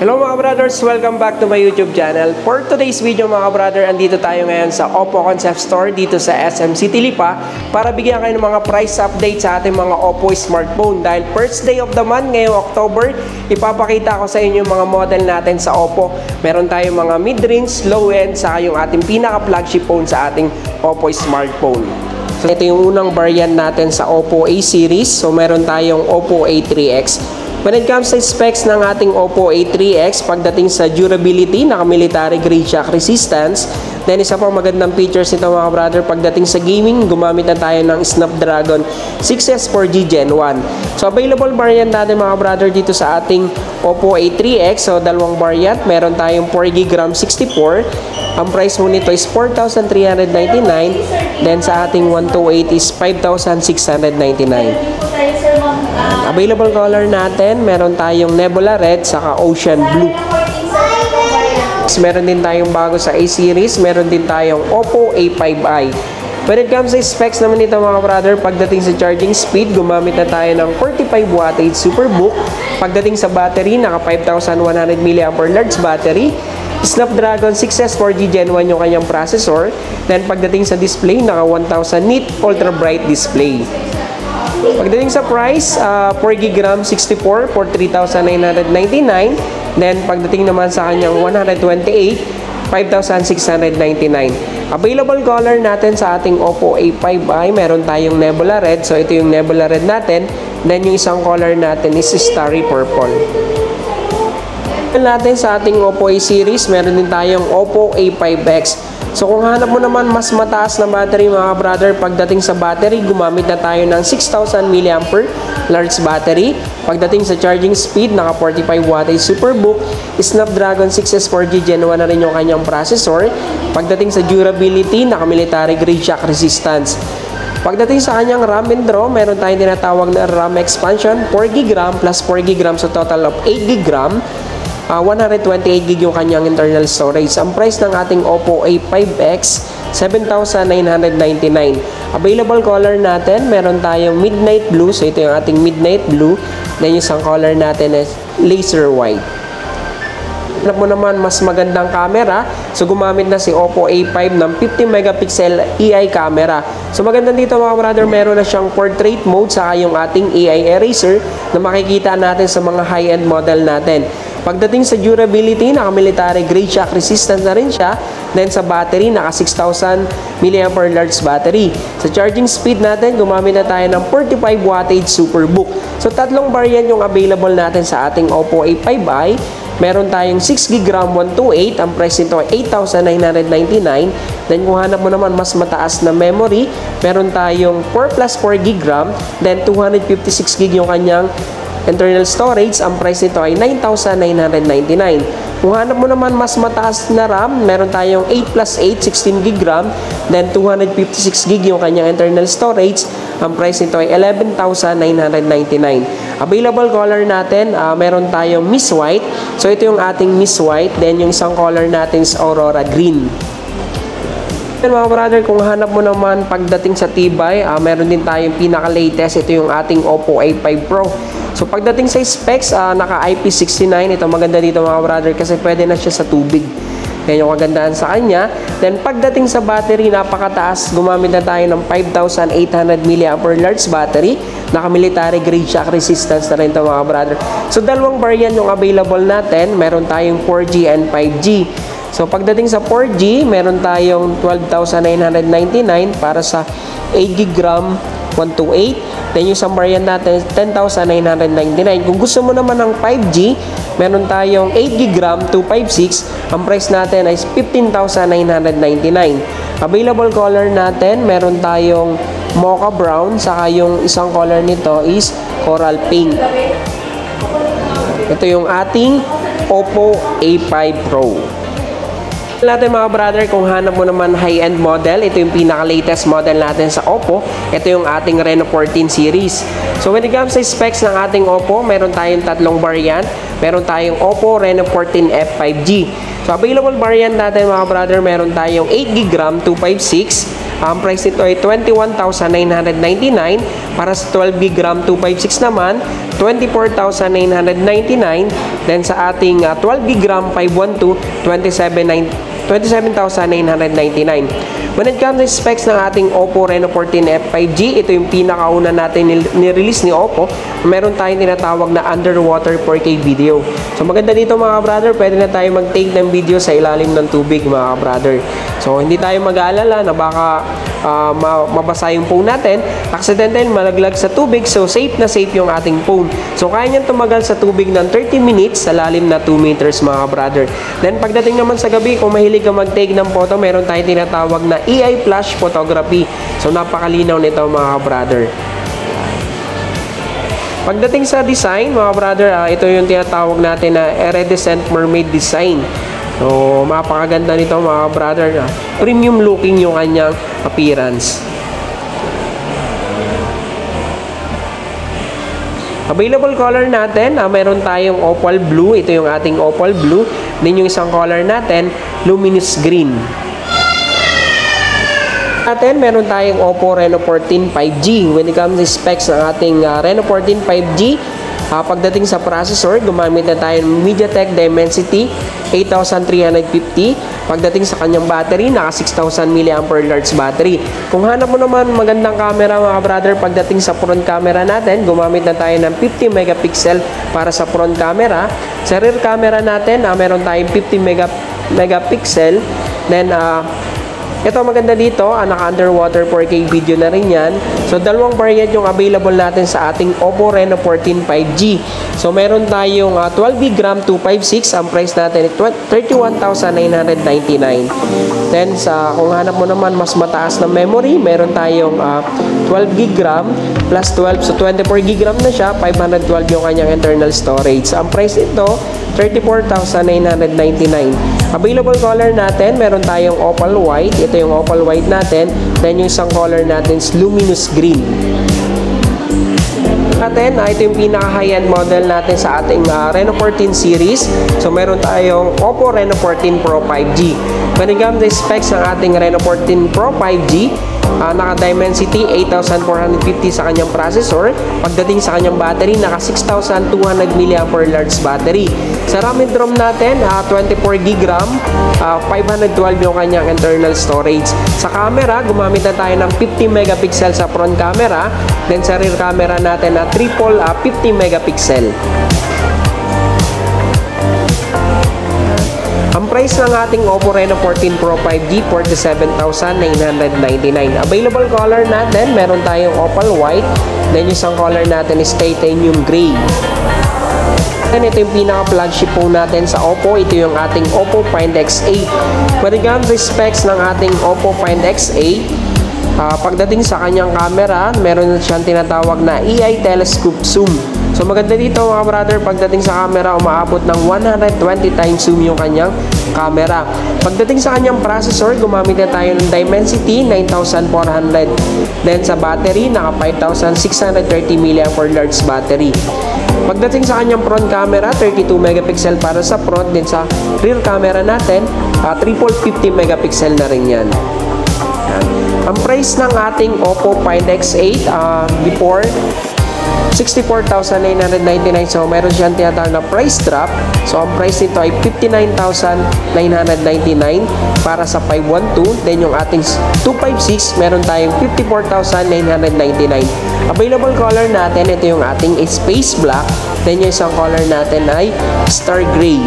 Hello mga brothers, welcome back to my YouTube channel. For today's video mga brother, andito tayo ngayon sa Oppo Concept Store dito sa SM City Lipa para bigyan kayo ng mga price update sa ating mga Oppo smartphone. Dahil first day of the month ngayong October, ipapakita ko sa inyo yung mga model natin sa Oppo. Meron tayong mga mid-range, low-end, saka yung ating pinaka-flagship phone sa ating Oppo smartphone. So ito yung unang variant natin sa Oppo A series. So meron tayong Oppo A3X. When it comes sa specs ng ating Oppo A3X, pagdating sa durability, naka-military grade shock resistance. Then isa pang magandang features nito mga brother, pagdating sa gaming, gumamit na tayo ng Snapdragon 6S 4G Gen 1. So available variant natin mga brother dito sa ating Oppo A3X. So dalawang variant, meron tayong 4GB RAM 64. Ang price mo nito is 4,399. Then sa ating 128 is 5,699. Available color natin, meron tayong Nebula Red saka Ocean Blue. Meron din tayong bago sa A series, meron din tayong Oppo A5i. When it comes sa specs naman nito mga brother, pagdating sa charging speed, gumamit na tayo ng 45 wattage Superbook. Pagdating sa battery, naka 5,100 mAh large battery. Snapdragon 6S 4G Gen 1 yung kanyang processor. Then pagdating sa display, naka 1,000 nit ultra bright display. Pagdating sa price, 4GB RAM 64 for 3,999. Then pagdating naman sa kanyang 128, 5,699. Available color natin sa ating Oppo A5i, meron tayong Nebula Red. So ito yung Nebula Red natin. Then yung isang color natin is Starry Purple. Natin sa ating Oppo A series, meron din tayong Oppo A5X. So kung hanap mo naman mas mataas na battery mga brother, pagdating sa battery, gumamit na tayo ng 6,000 mAh large battery. Pagdating sa charging speed, naka 45 wattage Superbook. Snapdragon 6S 4G Gen 1 na rin yung kanyang processor. Pagdating sa durability, naka military grade shock resistance. Pagdating sa kanyang RAM and ROM, meron tayong tinatawag na RAM expansion, 4GB RAM plus 4GB RAM, so total of 8GB RAM. 128GB yung kanyang internal storage. Ang price ng ating Oppo A5X, 7,999. Available color natin, meron tayong Midnight Blue. So ito yung ating Midnight Blue. Then yung isang color natin is Laser White. Hanap mo naman mas magandang camera, so gumamit na si Oppo A5 ng 50 megapixel AI camera. So maganda dito mga brother, meron na siyang portrait mode saka yung ating AI eraser na makikita natin sa mga high-end model natin. Pagdating sa durability, naka-military grade shock resistance na rin siya. Then sa battery, naka 6,000 mAh large battery. Sa charging speed natin, gumamit na tayo ng 45 wattage Superbook. So tatlong variant yung available natin sa ating Oppo A5i. Meron tayong 6GB RAM 128. Ang price nito ay 8,999. Then kung hanap mo naman mas mataas na memory, meron tayong 4 plus 4GB RAM. Then 256GB yung kanyang internal storage. Ang price nito ay 9,999. Kung hanap mo naman mas mataas na RAM, meron tayong 8 plus 8, 16GB RAM. Then 256GB yung kanyang internal storage. Ang price nito ay 11,999. Available color natin, meron tayong Miss White. So ito yung ating Miss White. Then yung isang color natin is Aurora Green. Mga brother, kung hanap mo naman pagdating sa tibay, meron din tayong pinaka-latest. Ito yung ating Oppo A5 Pro. So pagdating sa specs, naka IP69. Ito maganda dito mga brother kasi pwede na siya sa tubig. Yan yung kagandaan sa kanya. Then pagdating sa battery, napakataas. Gumamit na tayo ng 5,800 mAh large battery. Naka-military grade shock resistance na rin ito mga brother. So dalawang variant yung available natin. Meron tayong 4G and 5G. So pagdating sa 4G, meron tayong 12,999 para sa 8GB RAM 128. Then yung isang variant natin 10,999. Kung gusto mo naman ng 5G, meron tayong 8GB RAM 256. Ang price natin ay 15,999. Available color natin, meron tayong Mocha Brown, saka yung isang color nito is Coral Pink. Ito yung ating Oppo A5 Pro. Natin mga brother, kung hanap mo naman high-end model, ito yung pinaka-latest model natin sa Oppo. Ito yung ating Reno 14 series. So when it comes sa specs ng ating Oppo, meron tayong tatlong variant. Meron tayong Oppo Reno 14 F5G. So available variant natin mga brother, meron tayong 8GB RAM 256. Ang price nito ay 21,999. Para sa 12 gig RAM 256 naman, 24,999. Then sa ating 12 gig RAM 512, 27,999. When it comes to specs ng ating Oppo Reno 14 F5G, ito yung pinakauna natin ni-release ni Oppo. Meron tayong tinatawag na underwater 4K video. So maganda dito mga brother, pwede na tayo mag-take ng video sa ilalim ng tubig mga brother. So hindi tayo mag-aalala na baka mabasa yung phone natin, accidental malaglag sa tubig, so safe na safe yung ating phone. So kaya niyang tumagal sa tubig ng 30 minutes sa lalim na 2 meters mga brother. Then pagdating naman sa gabi, kung mahilig ka mag-take ng photo, meron tayong tinatawag na AI flash photography. So napakalinaw nito mga brother. Pagdating sa design mga brother, ito yung tinatawag natin na iridescent mermaid design. So mapakaganda nito mga brother. Premium looking yung kanyang appearance. Available color natin, meron tayong opal blue. Ito yung ating opal blue. Then yung isang color natin, luminous green. Meron tayong Oppo Reno 14 5G. When it comes to specs ng ating Reno 14 5G, pagdating sa processor, gumamit na tayo ng MediaTek Dimensity 8350. Pagdating sa kanyang battery, naka 6,000 mAh battery. Kung hanap mo naman magandang camera mga brother, pagdating sa front camera natin, gumamit na tayo ng 50 megapixel para sa front camera. Sa rear camera natin, meron tayong 50 megapixel. Then ito maganda dito, naka-underwater 4K video na rin yan. So, dalawang variant yung available natin sa ating Oppo Reno 14 5G. So, meron tayong 12 gig RAM 256. Ang price natin ay 31,999. Then, kung hanap mo naman mas mataas na memory, meron tayong 12 gig RAM plus 12. So, 24 gig RAM na siya. 512 yung kanyang internal storage. Ang price nito, 34,999. Available color natin, meron tayong opal white. Ito yung opal white natin. Then yung isang color natin is luminous green. Ito yung pinaka high-end model natin sa ating Reno 14 series. So meron tayong Oppo Reno 14 Pro 5G. When it comes to specs ng ating Reno 14 Pro 5G, naka Dimensity 8450 sa kanyang processor. Pagdating sa kanyang battery, naka 6,200 mAh battery. Sa RAM and ROM natin, 24 gig RAM, 512 yung kanyang internal storage. Sa camera, gumamit na tayo ng 50 megapixel sa front camera. Then sa rear camera natin, triple 50 megapixel. Ang price ng ating Oppo Reno 14 Pro 5G, 47,999. Available color natin, meron tayong opal white. Then yung isang color natin is titanium gray. And ito yung pinaka-flagship phone natin sa Oppo. Ito yung ating Oppo Find X8. When it comes to specs ng ating Oppo Find X8, pagdating sa kanyang camera, meron siyang tinatawag na AI telescope zoom. So maganda dito mga brother, pagdating sa camera, umaabot ng 120 times zoom yung kanyang camera. Pagdating sa kanyang processor, gumamit na tayo ng Dimensity 9400. Then sa battery, naka 5,630 mAh battery. Pagdating sa kanyang front camera, 32 megapixel para sa front. Then sa rear camera natin, triple 50 megapixel na rin yan. Ang price ng ating Oppo Find X8 before 64,999. So meron siyang tinatawag na price drop. So ang price nito ay 59,999 para sa 512. Then yung ating 256, meron tayong 54,999. Available color natin, ito yung ating space black. Then yung isang color natin ay star gray.